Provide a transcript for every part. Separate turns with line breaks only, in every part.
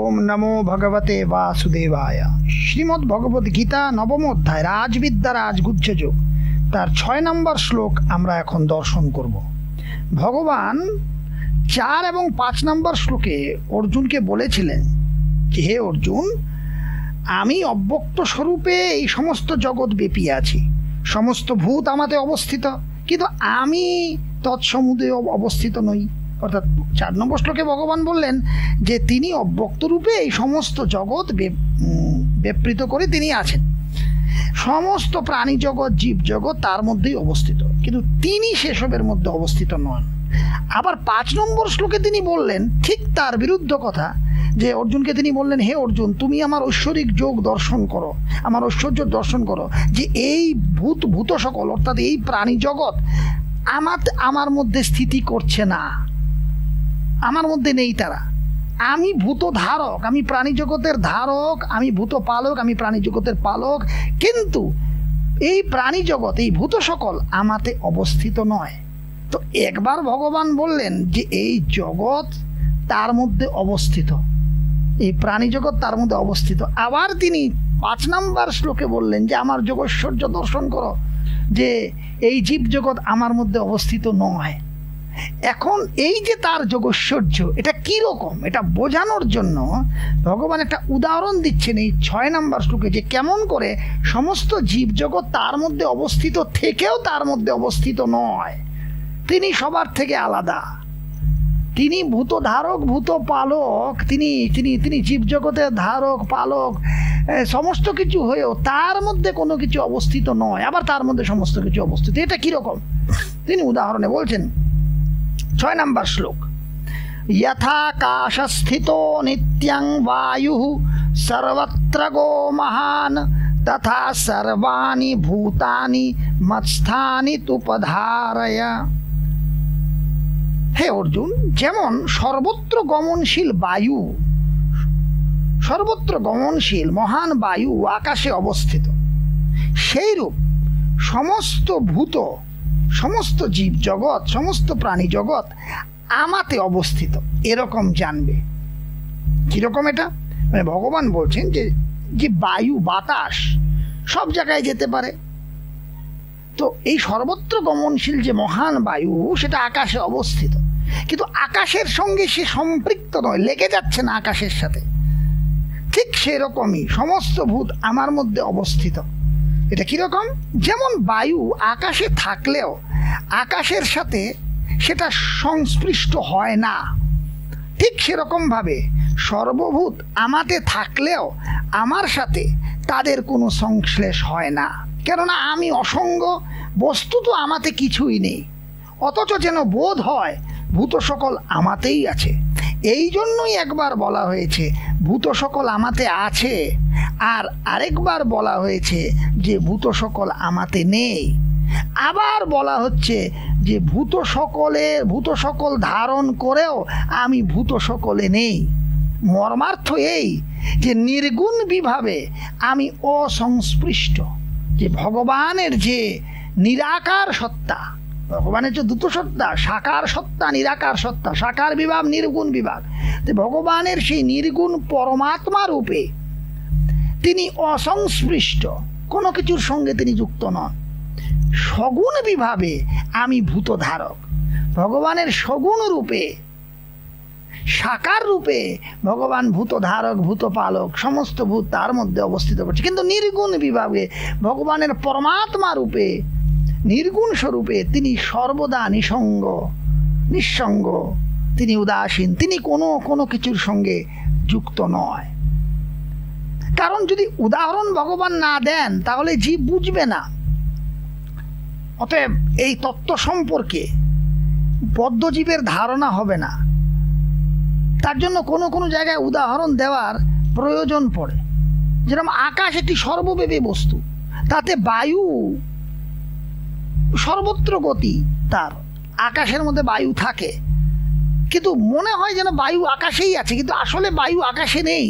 ओम नमो भगवते वासुदेवाय। श्रीमद् भगवद गीता नवम अध्याय राजविद्या राजगुज्ज योग तार 6 नम्बर श्लोक आमरा एखन दर्शन करब। भगवान 4 एवं 5 नम्बर श्लोके अर्जुन के बोलेছিলেন कि हे अर्जुन, आमी अव्यक्त स्वरूपे এই সমস্ত জগৎ ব্যাপী আছি, সমস্ত ভূত আমাতে অবস্থিত, কিন্তু আমি তৎসমুদে অবস্থিত নই। অর্থাৎ 4 নম্বর শ্লোকে ভগবান বললেন যে তিনি অব্যক্ত রূপে এই সমস্ত জগৎ ব্যাপৃত করে তিনি আছেন, সমস্ত প্রাণী জগৎ জীব জগৎ তার মধ্যেই অবস্থিত, কিন্তু তিনি সেসবের মধ্যে অবস্থিত নন। আবার 5 নম্বর শ্লোকে তিনি বললেন ঠিক তার বিরুদ্ধ কথা, যে অর্জুনকে তিনি বললেন হে অর্জুন, তুমি আমার ঐশ্বরিক যোগ দর্শন করো, আমার ঐশ্বর্য দর্শন করো, যে এই ভূত সকল অর্থাৎ এই প্রাণী জগৎ আমার মধ্যে স্থিতি করছে না, আমার মধ্যে নেই তারা। আমি ভূত ধারক, আমি প্রাণী জগতের ধারক, আমি ভূত পালক, আমি প্রাণী জগতের পালক, কিন্তু এই প্রাণী জগৎ এই ভূত সকল আমাতে অবস্থিত নয়। তো একবার ভগবান বললেন যে এই জগৎ তার মধ্যে অবস্থিত, এই প্রাণী জগৎ তার মধ্যে অবস্থিত। আবার তিনি 5 নম্বর শ্লোকে বললেন যে আমার যোগৈশ্বর্য দর্শন করো, যে এই জীব জগৎ আমার মধ্যে অবস্থিত নয়। এখন এই যে তার যোগৈশ্বর্য এটা কি রকম, এটা বোঝানোর জন্য ভগবান একটা উদাহরণ দিচ্ছেন এই 6 নম্বর শ্লোকে, যে কেমন করে সমস্ত জীব জগৎ তার মধ্যে অবস্থিত থেকেও তার মধ্যে অবস্থিত নয়। তিনি সবার থেকে আলাদা, তিনি ভূত ধারক ভূত পালক, তিনি তিনি তিনি জীবজগতের ধারক পালক সমস্ত কিছু হয়েও তার মধ্যে কোনো কিছু অবস্থিত নয়, আবার তার মধ্যে সমস্ত কিছু অবস্থিত। এটা কিরকম তিনি উদাহরণে বলছেন। 6 নম্বর শ্লোক, যথাকাশস্থিতো নিত্যং বায়ুঃ সর্বত্র গো মহান তথা সর্বাণি ভূতানি মৎস্থানি তুপধারয়। হে অর্জুন, যেমন সর্বত্র গমনশীল বায়ু, সর্বত্র গমনশীল মহান বায়ু আকাশে অবস্থিত, সেইরূপ সমস্ত ভূত সমস্ত জীব জগৎ সমস্ত প্রাণী জগৎ আমাতে অবস্থিত, এরকম জানবে। কিরকম এটা, মানে ভগবান বলছেন যে যে বায়ু বাতাস সব জায়গায় যেতে পারে, তো এই সর্বত্র গমনশীল যে মহান বায়ু সেটা আকাশে অবস্থিত, কিন্তু আকাশের সঙ্গে সে সম্পৃক্ত নয়, লেগে যাচ্ছে না আকাশের সাথে। ঠিক সেরকমই সমস্ত ভূত আমার মধ্যে অবস্থিত। এটা কিরকম, যেমন বায়ু আকাশে থাকলেও আকাশের সাথে সেটা সংস্পৃষ্ট হয় না, ঠিক সেরকমভাবে সর্বভূত আমাতে থাকলেও আমার সাথে তাদের কোনো সংশ্লেষ হয় না, কেননা আমি অসঙ্গ, বস্তুত আমাতে কিছুই নেই, অথচ যেন বোধ হয় ভূত সকল আমাতেই আছে। এই জন্যই একবার বলা হয়েছে ভূত সকল আমাতে আছে, আর আরেকবার বলা হয়েছে যে ভূত সকল আমাতে নেই। আবার বলা হচ্ছে যে ভূত সকল ধারণ করেও আমি ভূত সকলে নেই। মর্মার্থ এই যে নির্গুণ বিভাবে আমি অসংস্পৃষ্ট, যে ভগবানের যে নিরাকার সত্তা, ভগবানের যে দুটো সত্তা, সাকার সত্তা নিরাকার সত্তা, সাকার বিভাগ নির্গুণ বিভাগ, ভগবানের সেই নির্গুণ পরমাত্মা রূপে তিনি অসংস্পৃষ্ট, কোনো কিছুর সঙ্গে তিনি যুক্ত নন। সগুণ বিভাবে আমি ভূত ধারক, ভগবানের সগুণ রূপে সাকার রূপে ভগবান ভূত ধারক ভূত পালক, সমস্ত ভূত তার মধ্যে অবস্থিত করছে, কিন্তু নির্গুণ বিভাগে ভগবানের পরমাত্মা রূপে নির্গুণ স্বরূপে তিনি সর্বদা নিঃসঙ্গ, তিনি উদাসীন, তিনি কোনো কিছুর সঙ্গে যুক্ত নয়। কারণ যদি উদাহরণ ভগবান না দেন তাহলে জীব বুঝবে না। অতএব এই তত্ত্ব সম্পর্কে বদ্ধজীবের ধারণা হবে না, তার জন্য কোনো জায়গায় উদাহরণ দেওয়ার প্রয়োজন পড়ে। যেরকম আকাশ একটি সর্বব্যাপী বস্তু, তাতে বায়ু সর্বত্র গতি, তার আকাশের মধ্যে বায়ু থাকে, কিন্তু মনে হয় যেন বায়ু আকাশেই আছে, কিন্তু আসলে বায়ু আকাশে নেই।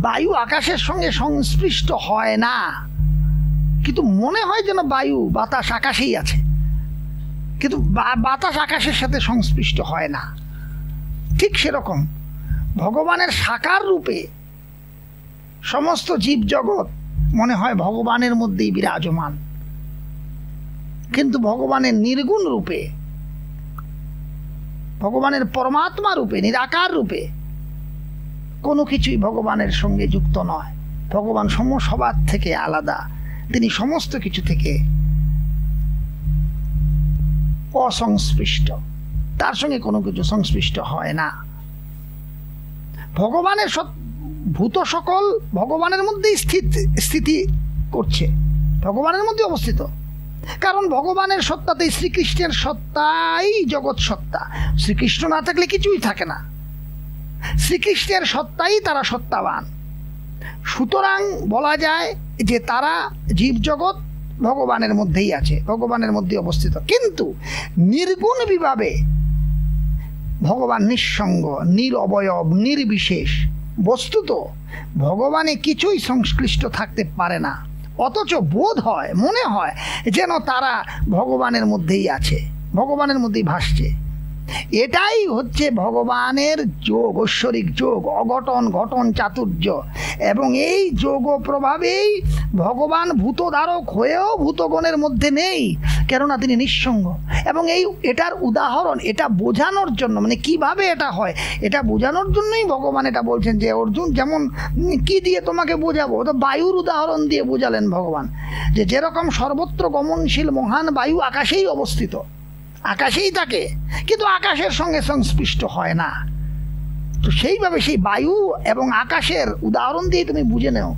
বায়ু আকাশের সঙ্গে সংস্পৃষ্ট হয় না, কিন্তু মনে হয় যেন বায়ু বাতাস আকাশেই আছে, কিন্তু বাতাস আকাশের সাথে সংস্পৃষ্ট হয় না। ঠিক সেরকম ভগবানের সাকার রূপে সমস্ত জীব জগৎ মনে হয় ভগবানের মধ্যেই বিরাজমান, কিন্তু ভগবানের নির্গুণ রূপে, ভগবানের পরমাত্মা রূপে, নিরাকার রূপে কোনো কিছুই ভগবানের সঙ্গে যুক্ত নয়। ভগবান সবার থেকে আলাদা, তিনি সমস্ত কিছু থেকে অসংস্পৃষ্ট, তার সঙ্গে কোনো কিছু সংশ্লিষ্ট হয় না। ভগবানের ভূত সকল ভগবানের মধ্যেই স্থিতি করছে, ভগবানের মধ্যে অবস্থিত, কারণ ভগবানের সত্তাতেই শ্রীকৃষ্ণের সত্তাই জগৎ সত্তা। শ্রীকৃষ্ণ না থাকলে কিছুই থাকে না, শ্রীকৃষ্ণের সত্তাই তারা সত্তাবান। সুতরাং বলা যায় যে তারা জীবজগৎ ভগবানের মধ্যেই আছে, ভগবানের মধ্যে অবস্থিত, কিন্তু নির্গুণ বিভাবে ভগবান নিঃসঙ্গ, নিরবয়ব, নির্বিশেষ। বস্তুত ভগবানে কিছুই সংশ্লিষ্ট থাকতে পারে না, অথচ বোধ হয়, মনে হয় যেন তারা ভগবানের মধ্যেই আছে, ভগবানের মধ্যেই ভাসছে। এটাই হচ্ছে ভগবানের যোগ, ঐশ্বরিক যোগ, অঘটন ঘটন চাতুর্য। এবং এই যোগ প্রভাবেই ভগবান ভূতধারক হয়েও ভূতগণের মধ্যে নেই, কেননা তিনি নিঃসঙ্গ। এবং এটার উদাহরণ, এটা বোঝানোর জন্য, মানে কিভাবে এটা হয় এটা বোঝানোর জন্যই ভগবান এটা বলছেন যে অর্জুন, যেমন কি দিয়ে তোমাকে বোঝাবো, তো বায়ুর উদাহরণ দিয়ে বোঝালেন ভগবান, যে যেরকম সর্বত্র গমনশীল মহান বায়ু আকাশেই অবস্থিত, আকাশেই থাকে, কিন্তু আকাশের সঙ্গে সংশ্লিষ্ট হয় না। তো সেইভাবে সেই বায়ু এবং আকাশের উদাহরণ দিয়ে তুমি বুঝে নাও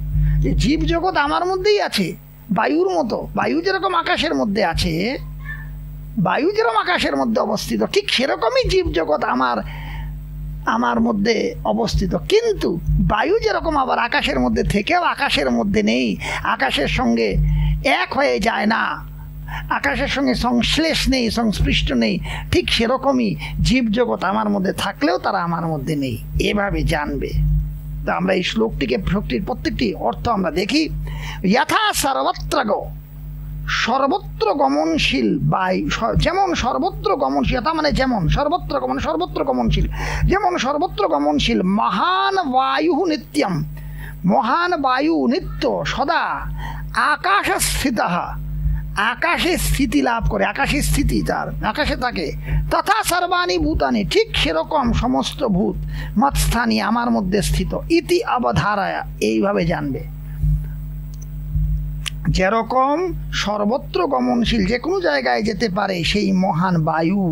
যে জীবজগৎ আমার মধ্যেই আছে, বায়ুর মতো। বায়ু যেরকম আকাশের মধ্যে আছে, বায়ু যেরকম আকাশের মধ্যে অবস্থিত, ঠিক সেরকমই জীবজগৎ আমার মধ্যে অবস্থিত। কিন্তু বায়ু যেরকম আবার আকাশের মধ্যে থেকেও আকাশের মধ্যে নেই, আকাশের সঙ্গে এক হয়ে যায় না, আকাশের সঙ্গে সংশ্লেষ নেই, সংস্পৃষ্ট নেই, ঠিক সেরকমই জীবজগৎ আমার মধ্যে থাকলেও তারা আমার মধ্যে নেই, এভাবে জানবে। তো আমরা এই শ্লোকটিকে, শক্তির প্রত্যেকটি অর্থ আমরা দেখি। যথা সর্বত্র সর্বত্র গমনশীল বায়ু, যেমন সর্বত্র গমনশীল, যথা মানে যেমন, সর্বত্র গমন, সর্বত্র গমনশীল, যেমন সর্বত্র গমনশীল মহান বায়ু নিত্যম, মহান বায়ু নিত্য সদা আকাশ স্থিত, আকাশে স্থিতি লাভ করে, আকাশে স্থিতি তার, আকাশে থাকে। তথা সর্বাণী ভূতানি, ঠিক সেরকম সমস্ত ভূত মৎস্থানী আমার মধ্যে স্থিত। ইতি অবধারায়া, এইভাবে জানবে। যেরকম সর্বত্র গমনশীল, যে কোনো জায়গায় যেতে পারে সেই মহান বায়ু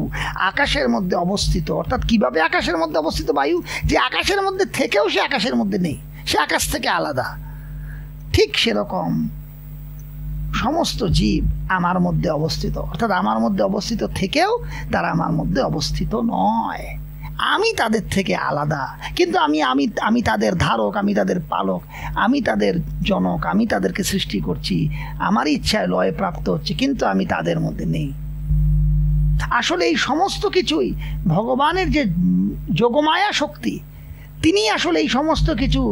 আকাশের মধ্যে অবস্থিত। অর্থাৎ কিভাবে আকাশের মধ্যে অবস্থিত বায়ু, যে আকাশের মধ্যে থেকেও সে আকাশের মধ্যে নেই, সে আকাশ থেকে আলাদা। ঠিক সেরকম সমস্ত জীব আমার মধ্যে অবস্থিত, অর্থাৎ আমার মধ্যে অবস্থিত থেকেও তারা আমার মধ্যে অবস্থিত নয়, আমি তাদের থেকে আলাদা। কিন্তু আমি তাদের ধারক, আমি তাদের পালক, আমি তাদের জনক, আমি তাদেরকে সৃষ্টি করছি, আমার ইচ্ছায় লয় প্রাপ্ত হচ্ছে, কিন্তু আমি তাদের মধ্যে নেই। আসলে এই সমস্ত কিছুই ভগবানের যে যোগমায়া শক্তি, তিনি আসলে এই সমস্ত কিছু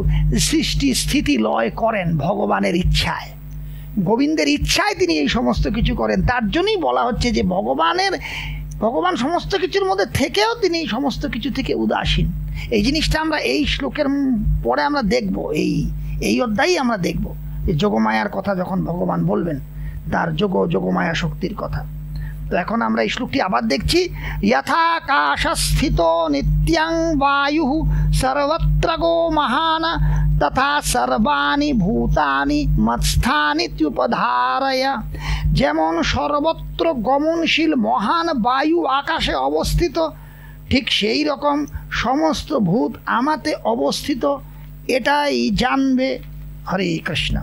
সৃষ্টি স্থিতি লয় করেন ভগবানের ইচ্ছায়, গোবিন্দের ইচ্ছায় তিনি এই সমস্ত কিছু করেন। তার জন্যই বলা হচ্ছে যে ভগবান সমস্ত কিছুর মধ্যে থেকেও তিনি এই সমস্ত কিছু থেকে উদাসীন। এই জিনিসটা আমরা এই শ্লোকের পরে আমরা দেখব, এই অধ্যায়ে আমরা দেখব যে যোগমায়ার কথা যখন ভগবান বলবেন, তার যোগমায়া শক্তির কথা। তো এখন আমরা এই শ্লোকটি আবার দেখছি। যথাকাশস্থিত নিত্যং বায়ু সর্বত্র গো মহান তথা সর্বাণি ভূতানি মৎস্থানিত্যুপধারয়, যেমন সর্বত্র গমনশীল মহান বায়ু আকাশে অবস্থিত, ঠিক সেই রকম সমস্ত ভূত আমাতে অবস্থিত, এটাই জানবে। হরে কৃষ্ণ।